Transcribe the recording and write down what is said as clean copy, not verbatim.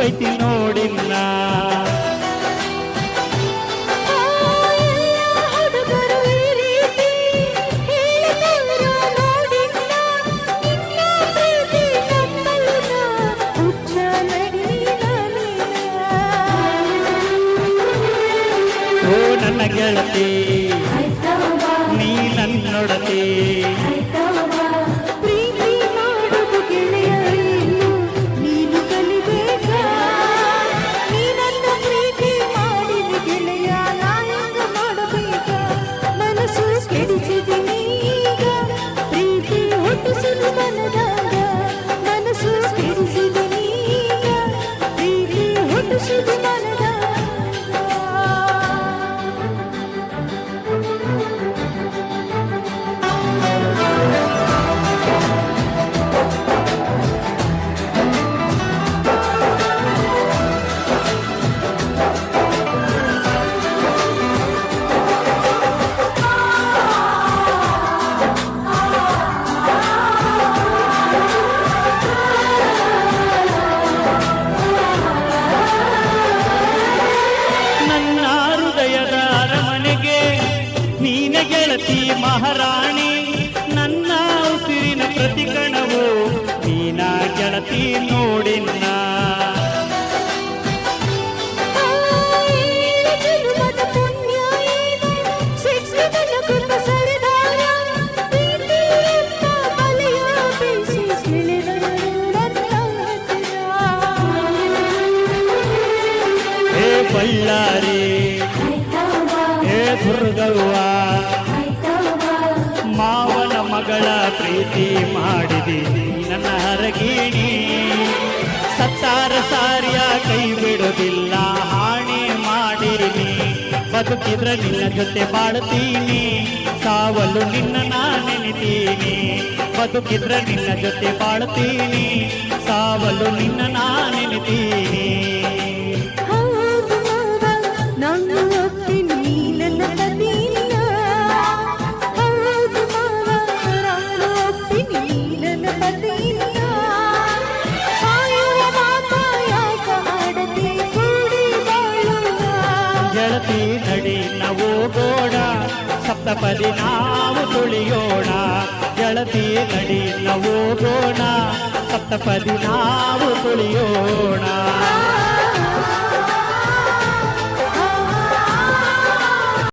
ಐತಿ ನೋಡಿಲ್ಲ. ಓ ನನ್ನ ಗೆಳತಿ ನೀ ನನ್ನೊಡತಿ, ಪ್ರೀತಿ ಮಾಡುವುದು ಗೆಳೆಯ ನೀನು ಕಲಿಬೇಕ. ನೀ ನನ್ನ ಪ್ರೀತಿ ಮಾಡಿದ ಗೆಳೆಯ ನಾಯಂಗ ಮಾಡಬೇಕ. ಮನಸ್ಸು ಕೆಡಿಸಿದೀನಿ ಈಗ ಪ್ರೀತಿ ಹುಟ್ಟಿಸಿದ ಮನದಾಗ. ಮನಸ್ಸು ಕೆಡಿಸಿದೀನಿ ಈಗ ಪ್ರೀತಿ ಹುಟ್ಟಿಸಿದ ಮನದಾಗ. ನನ್ನ ಹೃದಯದ ಅರಮನೆಗೆ ನೀನ ಗೆಳತಿ ಮಹಾರಾಣಿ. ನನ್ನ ಉಸಿರಿನ ಪ್ರತಿಕಣವು ನೀನ ಗೆಳತಿ ನೋಡಿಲ್ಲ. ಜನ್ಮದ ಪುಣ್ಯ ಏನು ಶಿಕ್ಷಣದ ಕೃತ ಸರಿದಾರ. ಪ್ರೀತಿ ಎಂಬ ಬಲೆಯ ಬೀಸಿ ಸೆಳೆದರು ನನ್ನ ಹತ್ತಿರ. ಹೇ ಬಳ್ಳಾರಿ ಹೇ ದುರ್ಗವ್ವ, ಮಾವನ ಮಗಳ ಪ್ರೀತಿ ಮಾಡಿದಿ ನನ್ನ ಹರಗಿಣಿ. ಸತ್ತಾರ ಸಾರಿಯ ಕೈ ಬಿಡುವುದಿಲ್ಲ ಹಾಣಿ ಮಾಡಿನಿ. ಬದುಕಿದ್ರ ನಿನ್ನ ಜೊತೆ ಬಾಳ್ತೀನಿ, ಸಾವಲು ನಿನ್ನ ನಾ ನೆನಿತೀನಿ. ಬದುಕಿದ್ರ ನಿನ್ನ ಜೊತೆ ಬಾಳ್ತೀನಿ, ಸಾವಲು ನಿನ್ನ ನಾ ನೆನಿತೀನಿ. ಹೌದು ಮಾವ ನಾನು ಒಪ್ತೀನಿ ನೀ ನನ್ನ ಪತಿನ. ಹೌದು ಮಾವ ನಾನು ಒಪ್ತೀನಿ ನೀ ನನ್ನ ಪತಿನ. ಸಾಯುವ ಮಾತ ಯಾಕ ಆಡದೆ ಕೂಡಿ ಬಾಳೋಣ. ಗೆಳತಿ ನಡಿ ನಾವು ಗೋಡ ಸಪ್ತಪದಿ ನಾವು ತುಳಿಯೋಣ. ಗೆಳತಿ ನಡಿ ನಾವು ಗೋಣ ಸಪ್ತಪದಿ ನಾವು ತುಳಿಯೋಣ.